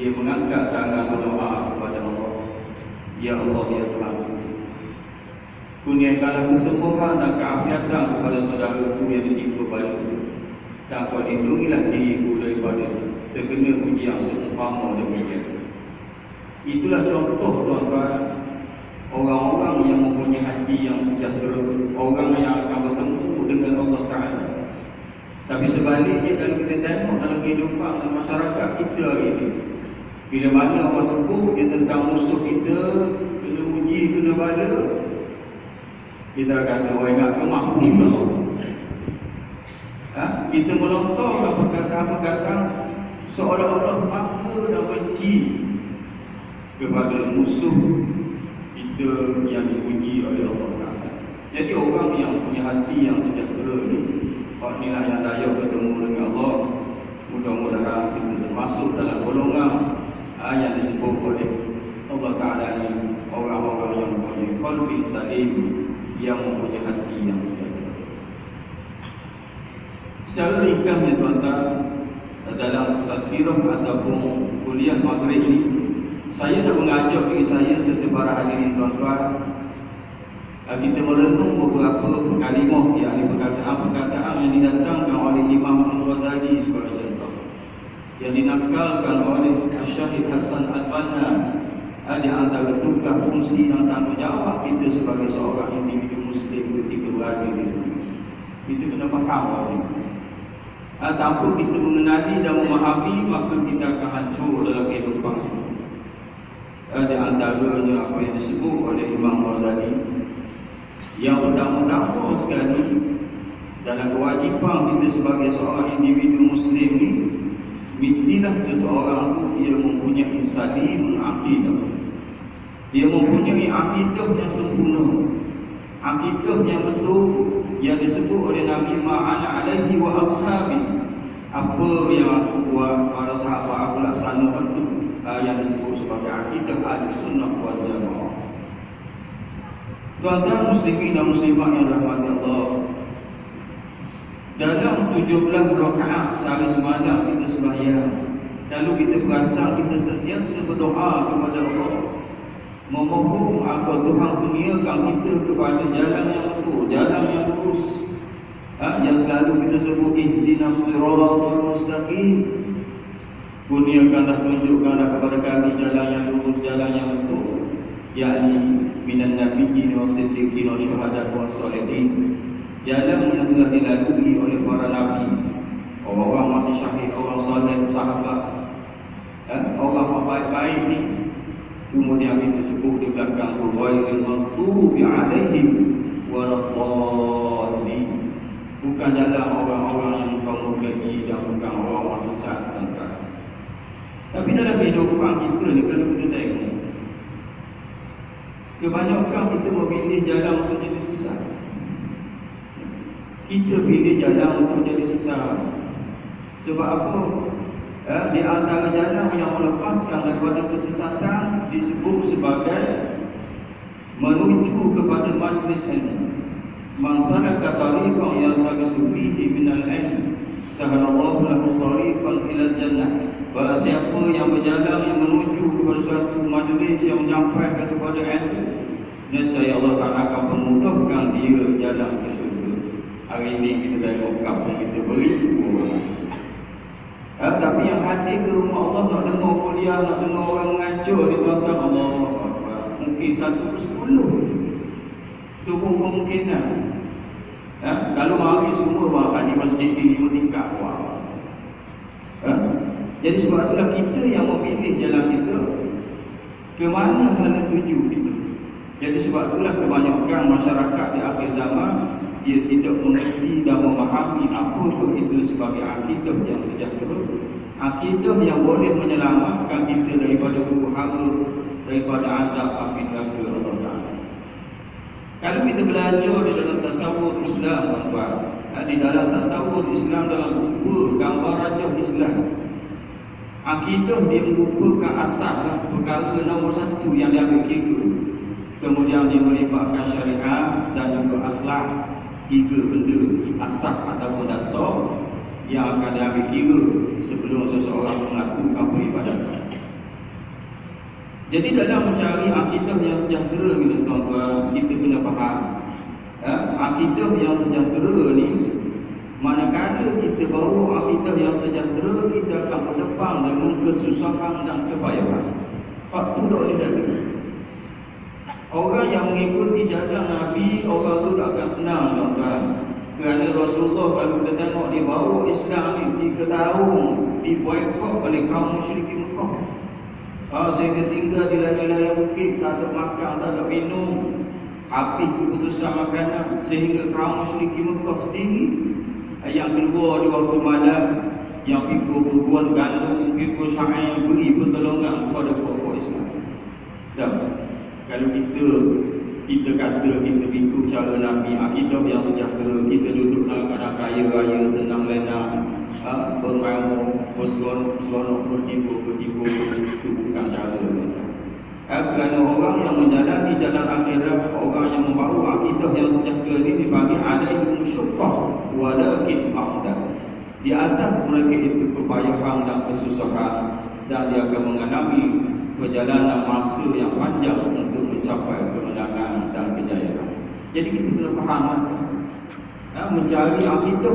dia mengangkat tangan berdoa kepada Allah. Ya Allah, ya Tuhan, kurniakanlah kesembuhan dan keafiatan kepada saudaraku yang ditimpa balu, dan Kau lindungilah diriku daripada terkena ujian seumpama demikian. Itulah contoh, tuan-tuan, orang-orang yang mempunyai hati yang sejahtera, orang yang akan bertemu dengan Allah Ta'ala. Tapi sebaliknya, kalau kita tengok dalam kehidupan dan masyarakat kita hari ini, bila mana orang sebut dia tentang musuh kita, kena uji, kena bala, kita kata, orang ingat kemah pula. Kita melontarkan perkataan-perkataan seolah-olah bangga dan benci kepada musuh kita yang diuji oleh Allah Ta'ala. Jadi orang yang punya hati yang sejahtera ni, inilah yang daya bertemu dengan Allah. Mudah-mudahan kita termasuk dalam golongan yang disebut oleh Allah Ta'ala ni, orang-orang yang mempunyai qalbi salim, yang mempunyai hati yang sejahtera. Secara ringkasnya, tuan-tuan, dalam tazkirah ataupun kuliah maghrib ni, saya dah mengajak diri saya serta para hadirin, tuan-tuan, kita merenung beberapa kalimah, yakni perkataan-perkataan yang didatangkan oleh Imam Al-Ghazali sebagai contoh, yang dinakalkan oleh Syahid Hasan Al-Banna. Di antara tugas, fungsi dan tanggungjawab kita sebagai seorang individu Muslim ketika berada di dunia. Kita kena faham ini. Tanpa kita mengenali dan memahami, maka kita akan hancur dalam kehidupan ini. Di antaranya apa yang disebut oleh Imam Ghazali, yang pertama-tama sekali dalam kewajipan kita sebagai seorang individu Muslim ni, mestilah seseorang itu dia mempunyai salimul aqidah. Dia mempunyai akidah yang sempurna, akidah yang betul, yang disebut oleh Nabi ma'ana alaihi wa ashabi. Apa yang aku buat, para sahabat aku laksanakan itu, yang disebut sebagai akidah Ahlussunnah wal Jamaah. Tuan-tuan muslimin dan muslimat yang rahmati Allah, dalam 17 rakaat sehari semalam kita sembahyang, lalu kita perasan kita sentiasa berdoa kepada Allah, memohon agar Tuhan kurniakan kita kepada jalan yang betul, jalan yang lurus, yang selalu kita sebut ihdinas siratal mustaqim. Kurniakanlah, tunjukkanlah kepada kami jalan yang lurus, jalan yang betul, yakni minan nabiyyin wa siddiqin wa syuhada wa sholihin, jalan yang telah dilalui oleh para nabi, orang-orang mati syahid, orang saleh, sahabat, orang baik-baik ni. Kemudian kita sebut di belakang ghairil maghdubi alaihim waladdallin, bukan jalan orang-orang yang kaum murtad dan bukan orang-orang sesat, tuan-tuan. Tapi dalam kehidupan kita ni, kalau kita tengok, kebanyakan kita memilih jalan untuk jadi sesat. Kita pilih jalan untuk jadi sesat. Sebab apa? Di antara jalan yang melepaskan daripada kesesatan disebut sebagai menuju kepada majlis ilmu. Man salaka tariqan yaltamisu fihi minal ilm, sahalallahu lahu tariqan ilal jannah. Barang siapa yang berjalan yang menuju kepada suatu majlis yang menyampaikan kepada ilmu, nescaya Allah Ta'ala akan memudahkan dia jalan ke syurga. Hari ini kita tengok kampung kita beribu orang. Tapi yang hadir ke rumah Allah nak dengar kuliah, nak dengar orang mengajar ni, tuan-tuan, Allah mungkin 1/10. Itu pun kemungkinan. Kalau mari semua makan di masjid ini 5 tingkat. Jadi sebab itulah kita yang memilih jalan kita ke mana hala tuju kita. Jadi sebab itulah kebanyakan masyarakat di akhir zaman dia tidak mengerti dan memahami apa itu sebagai akidah yang sejahtera, akidah yang boleh menyelamatkan kita daripada huru-hara, daripada azab api neraka Allah Ta'ala. Kalau kita belajar di dalam tasawuf Islam, tuan-tuan, di dalam tasawuf Islam, dalam buku gambar rajah Islam, akidah dia merupakan asas perkara nombor 1 yang diambil kira. Kemudian dia melibatkan syariat dan juga akhlak. 3 benda asas ataupun dasar yang akan diambil kira sebelum seseorang melakukan peribadatan. Jadi dalam mencari akidah yang sejahtera ni tuan-tuan, kita kena faham akidah yang sejahtera ni, manakala kita bawa akidah yang sejahtera, kita akan berdepan dengan kesusahan dan kepayahan. Pak tu tak boleh dari. Orang yang mengikuti jalan Nabi, orang tu tak akan senang tuan-tuan. Kerana Rasulullah kalau kita tengok dia bawa Islam ni 3 tahun diboikot oleh kaum musyrikin Mekah. Sehingga tinggal di lereng-lereng bukit, tak ada makan, tak ada minum, habis keputusan makanan, sehingga kaum musyrikin Mekah sendiri yang keluar di waktu malam, yang pikul perempuan gandum, pikul syair, beri pertolongan kepada puak-puak Islam. Dan kalau kita kata kita ikut cara Nabi, akidah yang sejahtera, kita duduk dalam keadaan kaya raya, senang lenang, bermain, berseronok, berhibur, itu bukan cara. Kerana orang yang menjalani jalan akhirat, orang yang membawa akidah yang sejahtera ini dibagi alaihi musyuqqah walakin a'das. Di atas mereka itu kepayahan dan kesusahan, dan dia akan mengalami perjalanan masa yang panjang untuk mencapai kemenangan dan kejayaan. Jadi kita kena faham mencari akidah